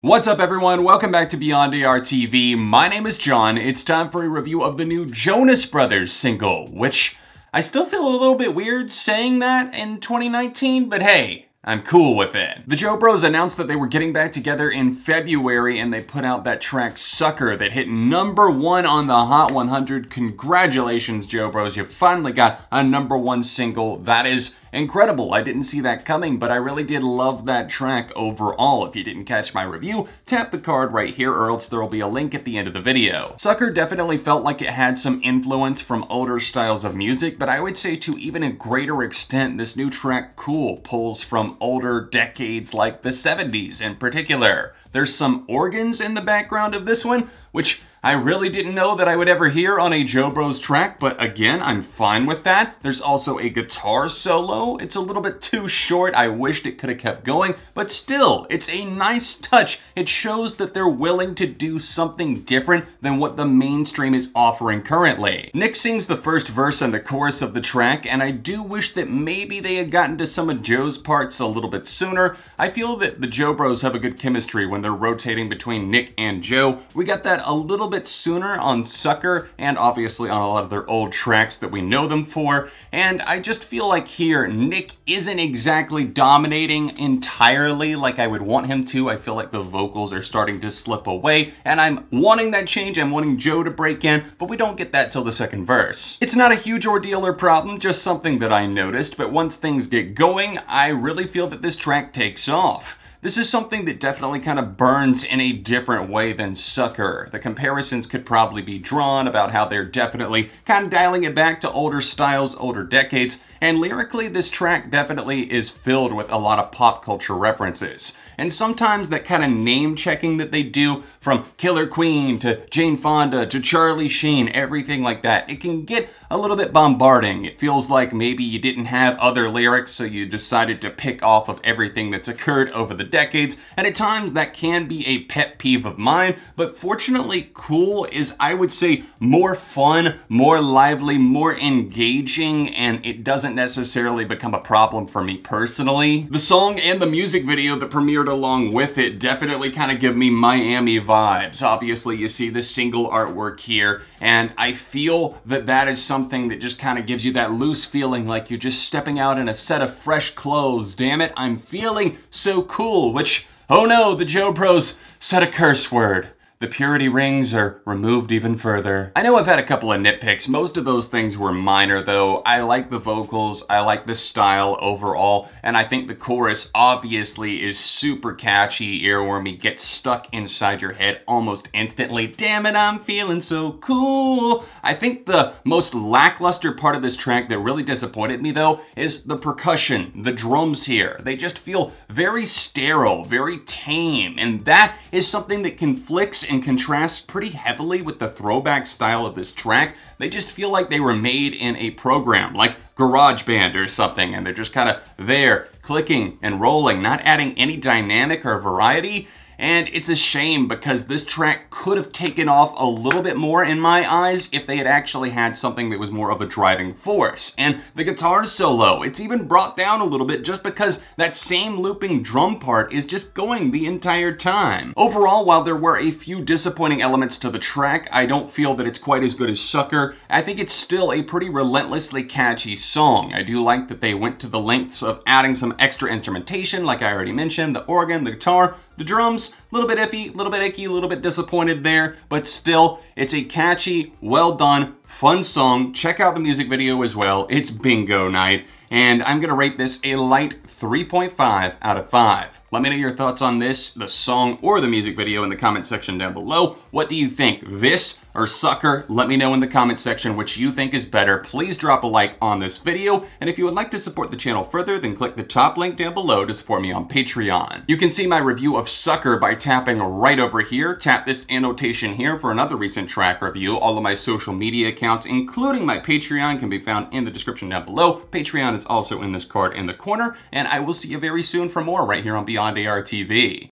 What's up everyone, welcome back to Beyond ARTV. My name is John. It's time for a review of the new Jonas Brothers single, which I still feel a little bit weird saying that in 2019, but hey, I'm cool with it. The Joe Bros announced that they were getting back together in February and they put out that track Sucker that hit #1 on the Hot 100. Congratulations, Joe Bros. You finally got a #1 single. That is incredible. I didn't see that coming, but I really did love that track overall. If you didn't catch my review, tap the card right here or else there will be a link at the end of the video. Sucker definitely felt like it had some influence from older styles of music, but I would say to even a greater extent, this new track Cool pulls from older decades like the 70s in particular. There's some organs in the background of this one, which I really didn't know that I would ever hear on a Joe Bros track, but again, I'm fine with that. There's also a guitar solo. It's a little bit too short. I wished it could have kept going, but still, it's a nice touch. It shows that they're willing to do something different than what the mainstream is offering currently. Nick sings the first verse and the chorus of the track, and I do wish that maybe they had gotten to some of Joe's parts a little bit sooner. I feel that the Joe Bros have a good chemistry when they're rotating between Nick and Joe. We got that a little bit sooner on Sucker and obviously on a lot of their old tracks that we know them for, and I just feel like here Nick isn't exactly dominating entirely like I would want him to. I feel like the vocals are starting to slip away and I'm wanting that change. I'm wanting Joe to break in, but we don't get that till the second verse. It's not a huge ordeal or problem, just something that I noticed, but once things get going, I really feel that this track takes off. This is something that definitely kind of burns in a different way than Sucker. The comparisons could probably be drawn about how they're definitely kind of dialing it back to older styles, older decades, and lyrically this track definitely is filled with a lot of pop culture references. And sometimes that kind of name checking that they do, from Killer Queen to Jane Fonda to Charlie Sheen, everything like that, it can get a little bit bombarding. It feels like maybe you didn't have other lyrics, so you decided to pick off of everything that's occurred over the decades, and at times that can be a pet peeve of mine, but fortunately Cool is, I would say, more fun, more lively, more engaging, and it doesn't necessarily become a problem for me personally. The song and the music video that premiered along with it definitely kind of give me Miami vibes. Obviously you see the single artwork here, and I feel that that is something that just kind of gives you that loose feeling like you're just stepping out in a set of fresh clothes. Damn it, I'm feeling so cool, which, oh no, the Joe Bros said a curse word. The purity rings are removed even further. I know I've had a couple of nitpicks. Most of those things were minor though. I like the vocals, I like the style overall, and I think the chorus obviously is super catchy, earwormy, gets stuck inside your head almost instantly. Damn it, I'm feeling so cool. I think the most lackluster part of this track that really disappointed me though is the percussion, the drums here. They just feel very sterile, very tame, and that is something that conflicts and contrasts pretty heavily with the throwback style of this track. They just feel like they were made in a program, like GarageBand or something, and they're just kind of there, clicking and rolling, not adding any dynamic or variety. And it's a shame because this track could have taken off a little bit more in my eyes if they had actually had something that was more of a driving force. And the guitar solo, it's even brought down a little bit just because that same looping drum part is just going the entire time. Overall, while there were a few disappointing elements to the track, I don't feel that it's quite as good as Sucker. I think it's still a pretty relentlessly catchy song. I do like that they went to the lengths of adding some extra instrumentation, like I already mentioned, the organ, the guitar, the drums, a little bit iffy, a little bit icky, a little bit disappointed there, but still, it's a catchy, well done, fun song. Check out the music video as well. It's bingo night, and I'm gonna rate this a light 3.5 out of 5. Let me know your thoughts on this, the song, or the music video in the comment section down below. What do you think, this or Sucker? Let me know in the comment section which you think is better. Please drop a like on this video, and if you would like to support the channel further, then click the top link down below to support me on Patreon. You can see my review of Sucker by tapping right over here. Tap this annotation here for another recent track review. All of my social media accounts, including my Patreon, can be found in the description down below. Patreon is also in this card in the corner, and I will see you very soon for more right here on Beyond ARTV.